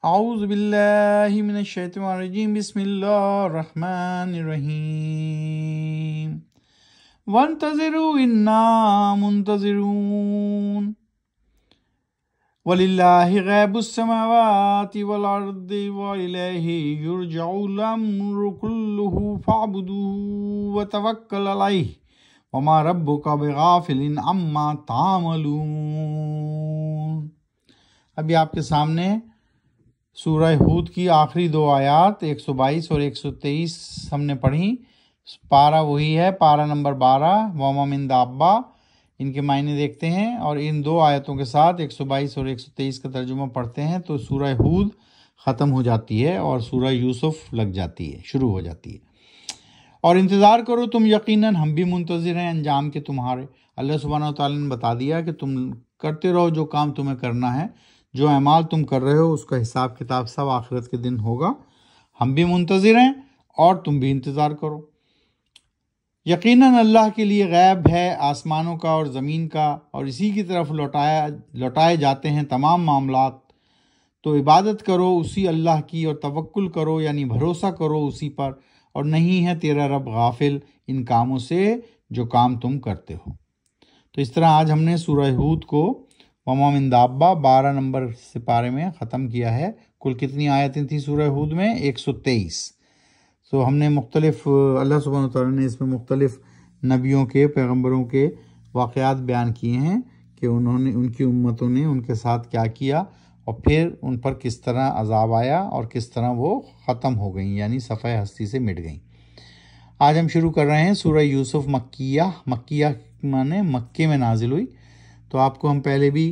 اعوذ باللہ من الشیطان الرجیم بسم اللہ الرحمن الرحیم وانتظروا انا منتظرون وَلِلَّهِ غَيْبُ السَّمَاوَاتِ وَالْأَرْضِ وَإِلَيْهِ يُرْجَعُ الْأَمْرُ كُلُّهُ فَاعْبُدُوهُ وَتَوَكَّلْ عَلَيْهِ وَمَا رَبُّكَ بِغَافِلٍ عَمَّا تَعْمَلُونَ۔ ابھی آپ کے سامنے سورہ ہود کی آخری دو آیات 122 اور 123 ہم نے پڑھی۔ پارہ وہی ہے، پارہ نمبر 12 وَمَا مِن دَابَّةٍ، ان کے معنی دیکھتے ہیں اور ان دو آیتوں کے ساتھ 122 اور 123 کا ترجمہ پڑھتے ہیں تو سورہ ہود ختم ہو جاتی ہے اور سورہ یوسف لگ جاتی ہے، شروع ہو جاتی ہے۔ اور انتظار کرو تم، یقیناً ہم بھی منتظر ہیں انجام کے تمہارے۔ اللہ سبحانہ وتعالیٰ نے بتا دیا کہ تم کرتے رہو جو کام تمہیں کرنا ہے، جو اعمال تم کر رہے ہو اس کا حساب کتاب سب آخرت کے دن ہوگا۔ ہم بھی منتظر ہیں اور تم بھی انتظار کرو۔ یقیناً اللہ کے لیے غیب ہے آسمانوں کا اور زمین کا، اور اسی کی طرف لوٹائے جاتے ہیں تمام معاملات۔ تو عبادت کرو اسی اللہ کی اور توکل کرو یعنی بھروسہ کرو اسی پر، اور نہیں ہے تیرا رب غافل ان کاموں سے جو کام تم کرتے ہو۔ تو اس طرح آج ہم نے سورہ ہود کو وَمَا مِن دَابَّةٍ 12 نمبر سپارے میں ختم کیا ہے۔ کل کتنی آیتیں تھیں سورہ ہود میں؟ 123۔ تو ہم نے مختلف اللہ سبحانہ وتعالیٰ نے اس میں مختلف نبیوں کے، پیغمبروں کے واقعات بیان کیے ہیں کہ انہوں نے، ان کی امتوں نے ان کے ساتھ کیا کیا اور پھر ان پر کس طرح عذاب آیا اور کس طرح وہ ختم ہو گئیں، یعنی صفحہ ہستی سے مٹ گئیں۔ آج ہم شروع کر رہے ہیں سورہ یوسف مکیہ۔ مکیہ معنی مکے میں نازل ہوئی، تو آپ کو ہم پہلے بھی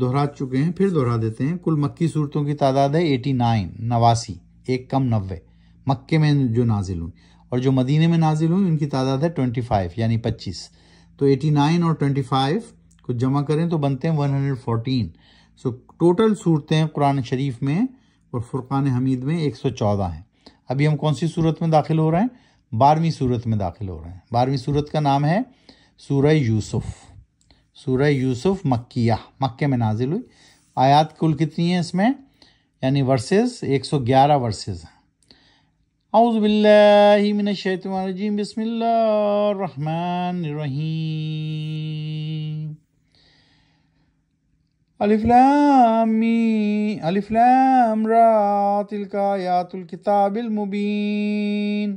دہرا چکے ہیں، پھر دہرا دیتے ہیں۔ کل مکی صورتوں کی تعداد ہے 89، 89، ایک کم 90 مکے میں جو نازل ہوئی، اور جو مدینے میں نازل ہوئی ان کی تعداد ہے 25 یعنی 25۔ تو 89 اور 25 کو جمع کریں تو بنتے ہیں 114۔ سو ٹوٹل صورتیں قرآن شریف میں اور فرقان حمید میں 114 ہیں۔ ابھی ہم کون سی صورت میں داخل ہو رہے ہیں؟ 12ویں صورت میں داخل ہو رہے ہیں۔ 12ویں صورت کا نام ہے سورہ یوسف۔ سورہ یوسف مکیہ، مکے میں نازل ہوئی۔ آیات کل کتنی ہیں اس میں؟ یعنی ورسز 111 ورسز ہیں۔ اعوذ باللہ من الشیطان الرجیم بسم اللہ الرحمن الرحیم الف لام را تلک آیات الکتاب المبین۔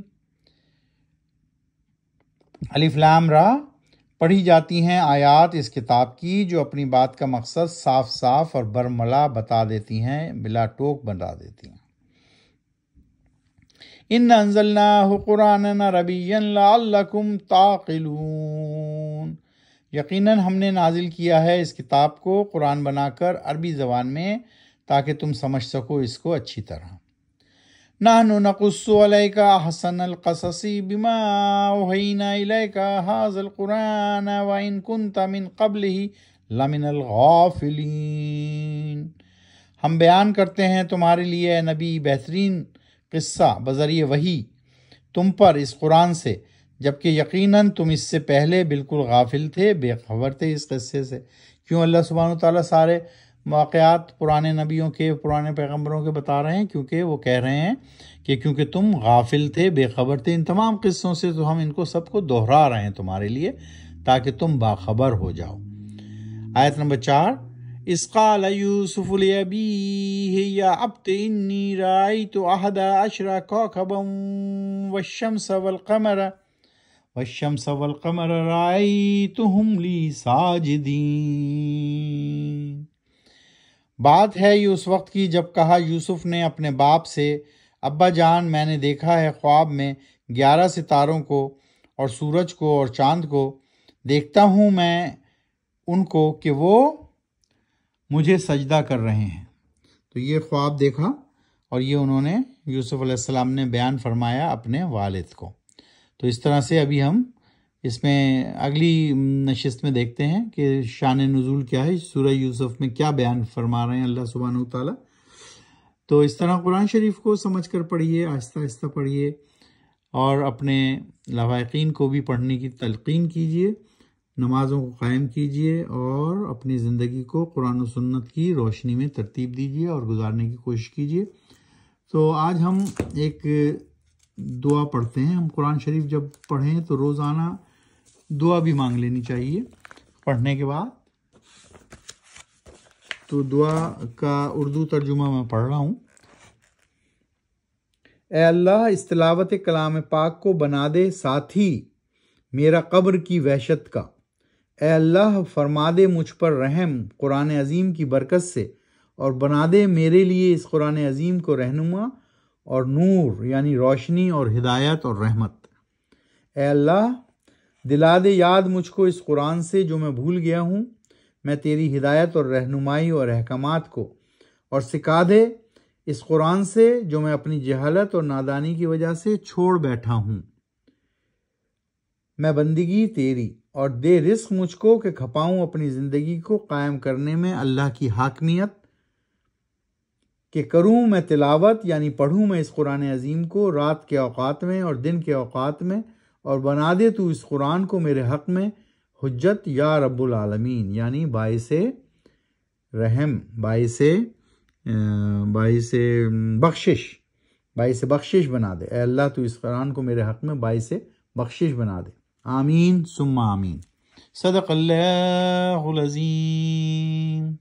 الف لام را پڑھی جاتی ہیں آیات اس کتاب کی جو اپنی بات کا مقصد صاف صاف اور برملا بتا دیتی ہیں، بلا ٹوک بتا دیتی ہیں۔ ان انزلناہ قرآنا عربیا لعلکم تعقلون، یقیناً ہم نے نازل کیا ہے اس کتاب کو قرآن بنا کر عربی زبان میں تاکہ تم سمجھ سکو اس کو اچھی طرح۔ نحن نقص علیک احسن القصص بما اوحینا الیک ھذا القرآن وان کنت من قبلہ لمن الغافلین، ہم بیان کرتے ہیں تمہارے لیے اے نبی بہترین قصہ بذریعہ وحی تم پر اس قرآن سے، جبکہ یقیناً تم اس سے پہلے بالکل غافل تھے، بے خبر تھے اس قصے سے۔ کیوں اللہ سبحانہ وتعالیٰ سارے واقعات پرانے نبیوں کے، پرانے پیغمبروں کے بتا رہے ہیں؟ کیونکہ وہ کہہ رہے ہیں کہ کیونکہ تم غافل تھے، بے خبر تھے ان تمام قصوں سے، تو ہم ان کو سب کو دہرا رہے ہیں تمہارے لیے تاکہ تم باخبر ہو جاؤ۔ آیت نمبر 4، اذ قال یوسف لأبیہ یا ابت انی رأیت احد عشر کوکبا والشمس والقمر رأیتہم لی ساجدین۔ بات ہے یہ اس وقت کی جب کہا یوسف نے اپنے باپ سے، ابا جان میں نے دیکھا ہے خواب میں 11 ستاروں کو اور سورج کو اور چاند کو، دیکھتا ہوں میں ان کو کہ وہ مجھے سجدہ کر رہے ہیں۔ تو یہ خواب دیکھا اور یہ انہوں نے یوسف علیہ السلام نے بیان فرمایا اپنے والد کو۔ تو اس طرح سے ابھی ہم اس میں اگلی نشست میں دیکھتے ہیں کہ شان نزول کیا ہے، سورہ یوسف میں کیا بیان فرما رہے ہیں اللہ سبحانہ وتعالیٰ۔ تو اس طرح قرآن شریف کو سمجھ کر پڑھیے، آہستہ آہستہ پڑھیے اور اپنے لواحقین کو بھی پڑھنے کی تلقین کیجیے نمازوں کو قائم کیجیے اور اپنی زندگی کو قرآن و سنت کی روشنی میں ترتیب دیجیے اور گزارنے کی کوشش کیجیے۔ تو آج ہم ایک دعا پڑھتے ہیں۔ ہم قرآن شریف جب پڑھیں تو روزانہ دعا بھی مانگ لینی چاہیے پڑھنے کے بعد۔ تو دعا کا اردو ترجمہ میں پڑھ رہا ہوں۔ اے اللہ، اس تلاوت کلام پاک کو بنا دے ساتھی میرا قبر کی وحشت کا۔ اے اللہ، فرما دے مجھ پر رحم قرآن عظیم کی برکت سے، اور بنا دے میرے لیے اس قرآن عظیم کو رہنما اور نور یعنی روشنی اور ہدایت اور رحمت۔ اے اللہ، دلا دے یاد مجھ کو اس قرآن سے جو میں بھول گیا ہوں، میں تیری ہدایت اور رہنمائی اور احکامات کو، اور سکھا دے اس قرآن سے جو میں اپنی جہالت اور نادانی کی وجہ سے چھوڑ بیٹھا ہوں۔ میں بندگی تیری، اور دے رزق مجھ کو کہ کھپاؤں اپنی زندگی کو قائم کرنے میں اللہ کی حاکمیت، کہ کروں میں تلاوت یعنی پڑھوں میں اس قرآن عظیم کو رات کے اوقات میں اور دن کے اوقات میں، اور بنا دے تو اس قرآن کو میرے حق میں حجت یا رب العالمین یعنی باعث رحم، باعث بخشش بنا دے۔ اے اللہ، تو اس قرآن کو میرے حق میں باعث بخشش بنا دے۔ آمین ثم آمین۔ صدق اللہ العظیم۔